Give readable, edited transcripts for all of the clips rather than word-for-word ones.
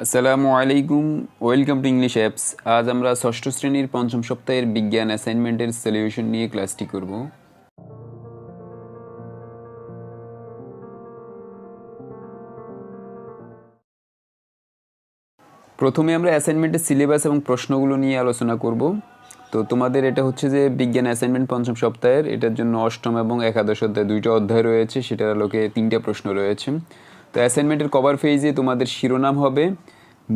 আসসালামু আলাইকুম, welcome to English apps. আজ আমরা ষষ্ঠ শ্রেণীর পঞ্চম সপ্তাহের বিজ্ঞান অ্যাসাইনমেন্টের সলিউশন নিয়ে ক্লাসটি করব। প্রথমে আমরা অ্যাসাইনমেন্টের সিলেবাস এবং প্রশ্নগুলো নিয়ে আলোচনা করব। তো তোমাদের এটা হচ্ছে যে বিজ্ঞান অ্যাসাইনমেন্ট পঞ্চম সপ্তাহের, এটার জন্য অষ্টম এবং একাদশ অধ্যায় দুইটা অধ্যায় রয়েছে, সেটার আলোকে তিনটা প্রশ্ন রয়েছে। তো অ্যাসাইনমেন্টের কভার পেজে তোমাদের শিরোনাম হবে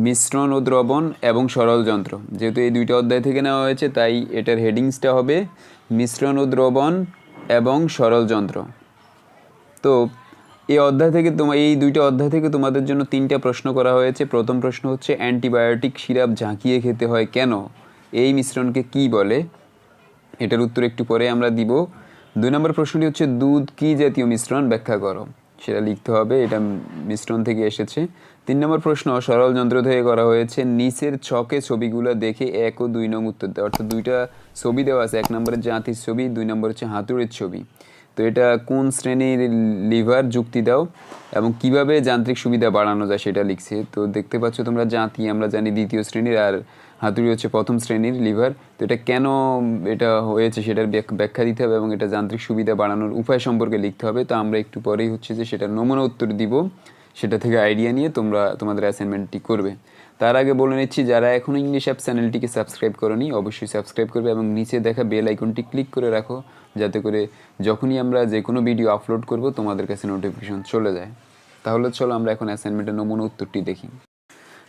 মিশ্রণ ও দ্রবণ এবং সরল যন্ত্র। যেহেতু এই দুইটা অধ্যায় থেকে নেওয়া হয়েছে, তাই এটার হেডিংসটা হবে মিশ্রণ ও দ্রবণ এবং সরল যন্ত্র। তো এই দুইটা অধ্যায় থেকে তোমাদের জন্য তিনটা প্রশ্ন করা হয়েছে। প্রথম প্রশ্ন হচ্ছে অ্যান্টিবায়োটিক সিরাপ ঝাঁকিয়ে খেতে হয় কেন, এই মিশ্রণকে কি বলে? এটার উত্তর একটু পরে আমরা দিব। 2 নম্বর প্রশ্নটি হচ্ছে দুধ কি জাতীয় মিশ্রণ, ব্যাখ্যা করো। সেটা লিখতে হবে, এটা মিশ্রণ থেকে এসেছে। 3 নম্বর প্রশ্ন সরল যন্ত্র থেকে করা হয়েছে, নিচের ছকে ছবিগুলো দেখে 1 ও 2 নং উত্তর দেয়। অর্থাৎ দুইটা ছবি দেওয়া আছে, 1 নম্বরের জাতির ছবি, 2 নম্বর হচ্ছে হাতুড়ির ছবি। তো এটা কোন শ্রেণীর লিভার, যুক্তি দাও, এবং কিভাবে যান্ত্রিক সুবিধা বাড়ানো যায় সেটা লিখছে। তো দেখতে পাচ্ছ তোমরা, জাতি আমরা জানি 2য় শ্রেণীর, আর হাতুড়ি হচ্ছে 1ম শ্রেণীর লিভার। তো এটা কেন এটা হয়েছে সেটার ব্যাখ্যা দিতে হবে এবং এটা যান্ত্রিক সুবিধা বাড়ানোর উপায় সম্পর্কে লিখতে হবে। তো আমরা একটু পরেই হচ্ছে যে সেটার নমুনা উত্তর দিব, সেটা থেকে আইডিয়া নিয়ে তোমরা তোমাদের অ্যাসাইনমেন্টটি করবে। তার আগে বলে নিচ্ছি, যারা এখনও ইংলিশ অ্যাপ চ্যানেলটিকে সাবস্ক্রাইব করোনি অবশ্যই সাবস্ক্রাইব করবে এবং নিচে দেখা বেল আইকনটি ক্লিক করে রাখো, যাতে করে যখনই আমরা যে কোনো ভিডিও আপলোড করব তোমাদের কাছে নোটিফিকেশন চলে যায়। তাহলে চলো আমরা এখন অ্যাসাইনমেন্টের নমুনা উত্তরটি দেখি।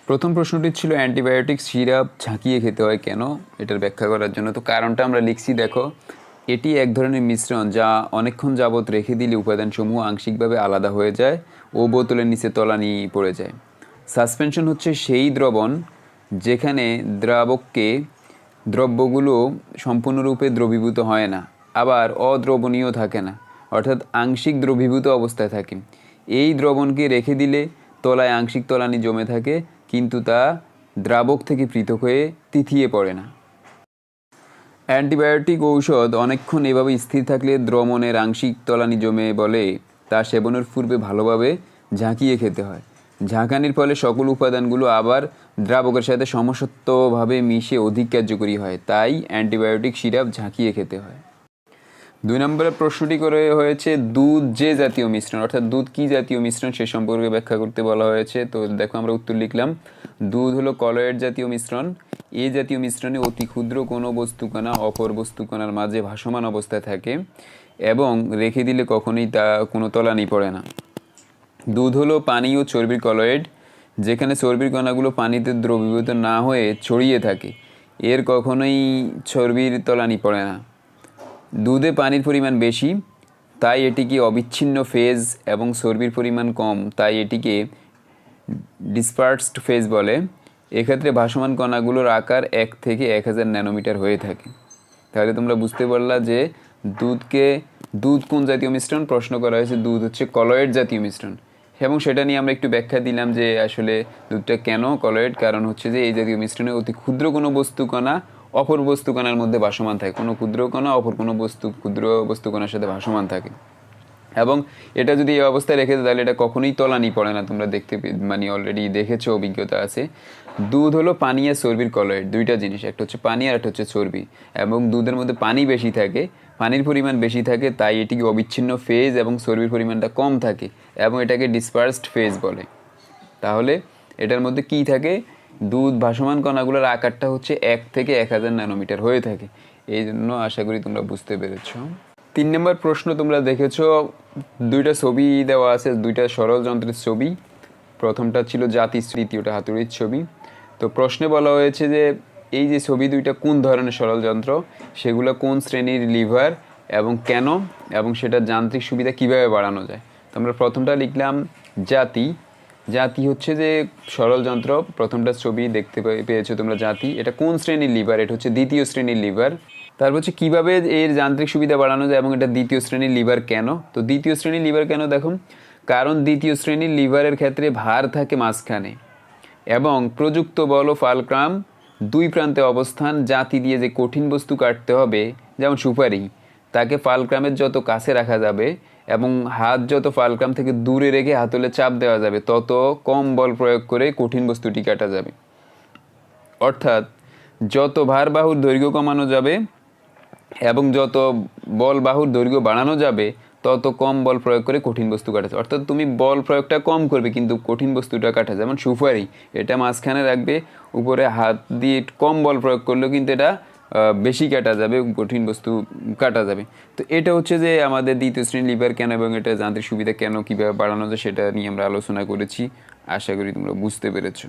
প্রথম প্রশ্নটি ছিল অ্যান্টিবায়োটিক সিরাপ ঝাঁকিয়ে খেতে হয় কেন, এটার ব্যাখ্যা করার জন্য। তো কারণটা আমরা লিখছি, দেখো, এটি এক ধরনের মিশ্রণ যা অনেকক্ষণ যাবৎ রেখে দিলে উপাদানসমূহ আংশিকভাবে আলাদা হয়ে যায় ও বোতলের নিচে তলানি পড়ে যায়। সাসপেনশন হচ্ছে সেই দ্রবণ যেখানে দ্রব্যগুলো সম্পূর্ণরূপে দ্রবীভূত হয় না, আবার অদ্রবণীয় থাকে না, অর্থাৎ আংশিক দ্রবীভূত অবস্থায় থাকে। এই দ্রবণকে রেখে দিলে তলায় আংশিক তলানি জমে থাকে, কিন্তু তা দ্রাবক থেকে পৃথক হয়ে তিথিয়ে পড়ে না। অ্যান্টিবায়োটিক ঔষধ অনেকক্ষণ এভাবে স্থির থাকলে দ্রবণের আংশিক তলানি জমে বলে তা সেবনের পূর্বে ভালোভাবে ঝাঁকিয়ে খেতে হয়। ঝাঁকানির ফলে সকল উপাদানগুলো আবার দ্রাবকের সাথে সমসত্বভাবে মিশে অধিক কার্যকরী হয়, তাই অ্যান্টিবায়োটিক সিরাপ ঝাঁকিয়ে খেতে হয়। 2 নম্বরের প্রশ্নটি করে হয়েছে দুধ যে জাতীয় মিশ্রণ, অর্থাৎ দুধ কি জাতীয় মিশ্রণ সে সম্পর্কে ব্যাখ্যা করতে বলা হয়েছে। তো দেখো, আমরা উত্তর লিখলাম, দুধ হলো কলয়েড জাতীয় মিশ্রণ। এই জাতীয় মিশ্রণে অতি ক্ষুদ্র কোনো বস্তুকণা অপর বস্তুকণার মাঝে ভাসমান অবস্থায় থাকে এবং রেখে দিলে কখনোই তা কোনো তলানি পড়ে না। দুধ হলো পানি ও চর্বির কলয়েড, যেখানে চর্বির কণাগুলো পানিতে দ্রবীভূত না হয়ে ছড়িয়ে থাকে, এর কখনোই চর্বির তলানি পড়ে না। দুধে পানির পরিমাণ বেশি, তাই এটিকে অবিচ্ছিন্ন ফেজ, এবং চর্বির পরিমাণ কম, তাই এটিকে ডিসপার্সড ফেজ বলে। এক্ষেত্রে ভাসমান কণাগুলোর আকার 1 থেকে 1000 ন্যানোমিটার হয়ে থাকে। তাহলে তোমরা বুঝতে পারলা যে দুধ কোন জাতীয় মিশ্রণ, প্রশ্ন করা হয়েছে দুধ হচ্ছে কলয়েড জাতীয় মিশ্রণ, এবং সেটা নিয়ে আমরা একটু ব্যাখ্যা দিলাম যে আসলে দুধটা কেন কলয়েড। কারণ হচ্ছে যে এই জাতীয় মিশ্রণে অতি ক্ষুদ্র কোনো বস্তুকণা অপর বস্তুকণার মধ্যে ভাসমান থাকে, কোনো ক্ষুদ্র কণা অপর কোনো ক্ষুদ্র বস্তুকণার সাথে ভাসমান থাকে, এবং এটা যদি এই অবস্থায় রেখে দেয় তাহলে এটা কখনোই তলানি পড়ে না। তোমরা মানে অলরেডি দেখেছো, অভিজ্ঞতা আছে। দুধ হলো পানি আর চর্বির কলয়েড, দুইটা জিনিস, একটা হচ্ছে পানি আর একটা হচ্ছে চর্বি, এবং দুধের মধ্যে পানি বেশি থাকে, পানির পরিমাণ বেশি থাকে, তাই এটিকে অবিচ্ছিন্ন ফেজ এবং চর্বির পরিমাণটা কম থাকে, এবং এটাকে ডিসপার্সড ফেজ বলে। তাহলে এটার মধ্যে কি থাকে, দুধ ভাসমান কণাগুলোর আকারটা হচ্ছে 1 থেকে 1000 ন্যানোমিটার হয়ে থাকে। এই জন্য আশা করি তোমরা বুঝতে পেরেছো। 3 নম্বর প্রশ্ন তোমরা দেখেছো, দুইটা ছবি দেওয়া আছে, দুইটা সরল যন্ত্রের ছবি। প্রথমটা ছিল জাতির, তৃতীয়টা হাতুড়ির ছবি। তো প্রশ্নে বলা হয়েছে যে এই যে ছবি দুইটা কোন ধরনের সরল যন্ত্র, সেগুলো কোন শ্রেণীর লিভার এবং কেন, এবং সেটার যান্ত্রিক সুবিধা কিভাবে বাড়ানো যায়। তো আমরা প্রথমটা লিখলাম জাতি হচ্ছে যে সরল যন্ত্র, প্রথমটা ছবি দেখতে পেয়েছো তোমরা, জাতি। এটা কোন শ্রেণীর লিভার, এটা হচ্ছে 2য় শ্রেণীর লিভার। তারপর হচ্ছে কীভাবে এর যান্ত্রিক সুবিধা বাড়ানো যায় এবং এটা 2য় শ্রেণীর লিভার কেন। তো 2য় শ্রেণীর লিভার কেন দেখো, কারণ 2য় শ্রেণীর লিভারের ক্ষেত্রে ভার থাকে মাঝখানে এবং প্রযুক্ত বল ও ফালক্রাম 2 প্রান্তে অবস্থান। জাতি দিয়ে যে কঠিন বস্তু কাটতে হবে, যেমন সুপারি, তাকে ফালক্রামের যত কাছে রাখা যাবে এবং হাত যত ফালক্রাম থেকে দূরে রেখে হাতলে চাপ দেওয়া যাবে তত কম বল প্রয়োগ করে কঠিন বস্তুটি কাটা যাবে। অর্থাৎ যত ভার বাহুর দৈর্ঘ্য কমানো যাবে এবং যত বল বাহুর দৈর্ঘ্য বাড়ানো যাবে তত কম বল প্রয়োগ করে কঠিন বস্তু কাটা যাবে। অর্থাৎ তুমি বল প্রয়োগটা কম করবে কিন্তু কঠিন বস্তুটা কাটা, যেমন সুপারি, এটা মাঝখানে রাখবে, উপরে হাত দিয়ে কম বল প্রয়োগ করলেও কিন্তু এটা বেশি কাটা যাবে, কঠিন বস্তু কাটা যাবে। তো এটা হচ্ছে যে আমাদের দ্বিতীয় শ্রেণীর লিভার কেন এবং এটা যান্ত্রিক সুবিধা কেন, কীভাবে বাড়ানো যায় সেটা নিয়ে আমরা আলোচনা করেছি। আশা করি তোমরা বুঝতে পেরেছো।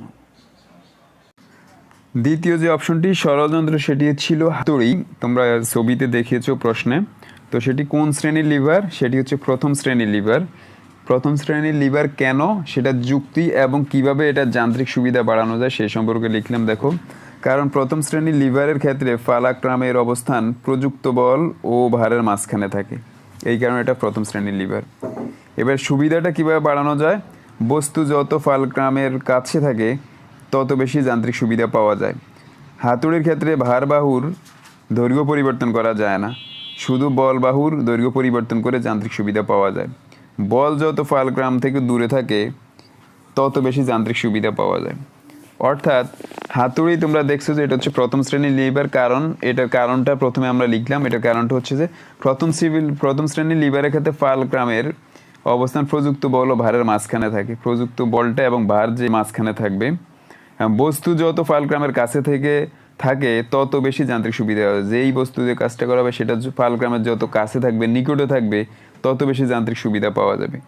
দ্বিতীয় যে অপশনটি ষড়যন্ত্র, সেটি ছিল হাতুড়ি। তোমরা ছবিতে দেখিয়েছো প্রশ্নে। তো সেটি কোন শ্রেণীর লিভার? সেটি হচ্ছে প্রথম শ্রেণীর লিভার। প্রথম শ্রেণীর লিভার কেন, সেটা যুক্তি এবং কিভাবে এটা যান্ত্রিক সুবিধা বাড়ানো যায় সেই সম্পর্কে লিখলাম। দেখো, কারণ প্রথম শ্রেণীর লিভারের ক্ষেত্রে ফালাক্রামের অবস্থান প্রযুক্ত বল ও ভারের মাঝখানে থাকে, এই কারণে এটা প্রথম শ্রেণীর লিভার। এবার সুবিধাটা কিভাবে বাড়ানো যায়? বস্তু যত ফালক্রামের কাছে থাকে তত বেশি যান্ত্রিক সুবিধা পাওয়া যায়। হাতুড়ির ক্ষেত্রে ভার বাহুর দৈর্ঘ্য পরিবর্তন করা যায় না, শুধু বল বাহুর দৈর্ঘ্য পরিবর্তন করে যান্ত্রিক সুবিধা পাওয়া যায়। বল যত ফালক্রাম থেকে দূরে থাকে তত বেশি যান্ত্রিক সুবিধা পাওয়া যায়। অর্থাৎ হাতুড়ি তোমরা দেখছো যে এটা হচ্ছে প্রথম শ্রেণীর লিভার, কারণ এটার কারণটা প্রথমে আমরা লিখলাম। এটার কারণটা হচ্ছে যে প্রথম শ্রেণীর লিভারের ক্ষেত্রে ফালক্রামের অবস্থান প্রযুক্ত বল ও ভারের মাঝখানে থাকে। প্রযুক্ত বলটা এবং ভার যে মাঝখানে থাকবে, বস্তু যত ফালক্রামের কাছে থেকে থাকে তত বেশি যান্ত্রিক সুবিধা হবে। যেই বস্তু যে কাজটা করা হবে সেটা ফালক্রামের যত কাছে থাকবে, নিকটে থাকবে, তত বেশি যান্ত্রিক সুবিধা পাওয়া যাবে।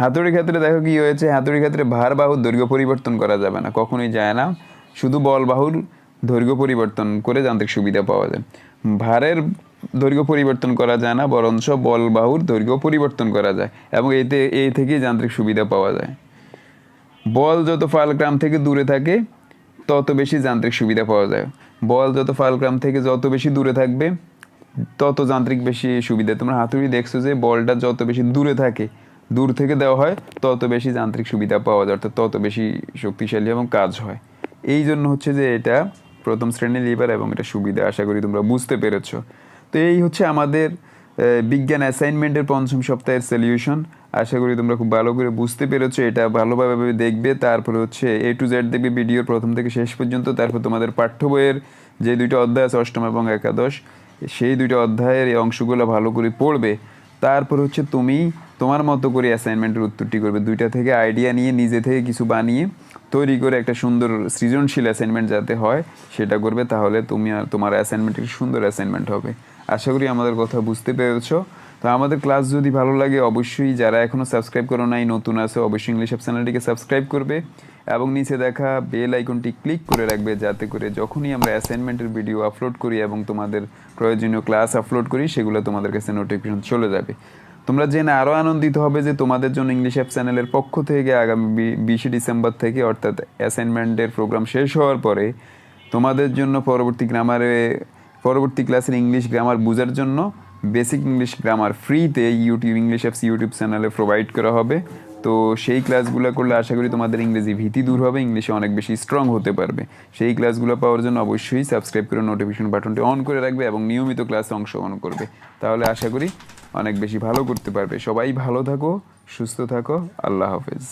হাতুড়ির ক্ষেত্রে দেখো কি হয়েছে, হাতুড়ির ক্ষেত্রে ভার বাহুর দৈর্ঘ্য পরিবর্তন করা যাবে না, কখনোই যায় না, শুধু বল বাহুর দৈর্ঘ্য পরিবর্তন করে যান্ত্রিক সুবিধা পাওয়া যায়। ভারের দৈর্ঘ্য পরিবর্তন করা যায় না, বরঞ্চ বল বাহুর দৈর্ঘ্য পরিবর্তন করা যায় এবং এই থেকেই যান্ত্রিক সুবিধা পাওয়া যায়। বল যত ফালক্রাম থেকে দূরে থাকে তত বেশি যান্ত্রিক সুবিধা পাওয়া যায়। বল যত ফালক্রাম থেকে যত বেশি দূরে থাকবে তত যান্ত্রিক বেশি সুবিধা। তোমরা হাতুড়ি দেখছো যে বলটা যত বেশি দূরে থাকে, দূর থেকে দেওয়া হয়, তত বেশি যান্ত্রিক সুবিধা পাওয়া যায়, অর্থাৎ তত বেশি শক্তিশালী এবং কাজ হয়। এই জন্য হচ্ছে যে এটা প্রথম শ্রেণীর লিভার এবং এটা সুবিধা। আশা করি তোমরা বুঝতে পেরেছো। তো এই হচ্ছে আমাদের বিজ্ঞান অ্যাসাইনমেন্টের পঞ্চম সপ্তাহের সলিউশন। আশা করি তোমরা খুব ভালো করে বুঝতে পেরেছো। এটা ভালোভাবে দেখবে, তারপরে হচ্ছে A to Z দেখবে ভিডিওর প্রথম থেকে শেষ পর্যন্ত। তারপর তোমাদের পাঠ্য বইয়ের যে দুইটা অধ্যায় আছে, অষ্টম এবং একাদশ, সেই দুইটা অধ্যায়ের এই অংশগুলো ভালো করে পড়বে। তারপর হচ্ছে তুমি তোমার মতো করে অ্যাসাইনমেন্টের উত্তরটি করবে। দুইটা থেকে আইডিয়া নিয়ে নিজে থেকে কিছু বানিয়ে তৈরি করে একটা সুন্দর সৃজনশীল অ্যাসাইনমেন্ট যাতে হয় সেটা করবে, তাহলে তুমি আর তোমার অ্যাসাইনমেন্ট একটি সুন্দর অ্যাসাইনমেন্ট হবে। আশা করি আমাদের কথা বুঝতে পেরেছো। তো আমাদের ক্লাস যদি ভালো লাগে অবশ্যই, যারা এখনও সাবস্ক্রাইব করো নাই, নতুন আছে, অবশ্যই ইংলিশ অ্যাপ চ্যানেলটিকে সাবস্ক্রাইব করবে এবং নিচে দেখা বেল আইকনটি ক্লিক করে রাখবে, যাতে করে যখনই আমরা অ্যাসাইনমেন্টের ভিডিও আপলোড করি এবং তোমাদের প্রয়োজনীয় ক্লাস আপলোড করি সেগুলো তোমাদের কাছে নোটিফিকেশন চলে যাবে। তোমরা জেনে আরও আনন্দিত হবে যে তোমাদের জন্য ইংলিশ অ্যাপ চ্যানেলের পক্ষ থেকে আগামী 20 ডিসেম্বর থেকে, অর্থাৎ অ্যাসাইনমেন্টের প্রোগ্রাম শেষ হওয়ার পরে, তোমাদের জন্য পরবর্তী ক্লাসের ইংলিশ গ্রামার বোঝার জন্য বেসিক ইংলিশ গ্রামার ফ্রিতে ইংলিশ অ্যাপস ইউটিউব চ্যানেলে প্রোভাইড করা হবে। তো সেই ক্লাসগুলো করলে আশা করি তোমাদের ইংরেজি ভীতি দূর হবে, ইংলিশে অনেক বেশি স্ট্রং হতে পারবে। সেই ক্লাসগুলো পাওয়ার জন্য অবশ্যই সাবস্ক্রাইব করে নোটিফিকেশন বাটনটি অন করে রাখবে এবং নিয়মিত ক্লাসে অংশগ্রহণ করবে, তাহলে আশা করি অনেক বেশি ভালো করতে পারবে। সবাই ভালো থাকো, সুস্থ থাকো, আল্লাহ হাফেজ।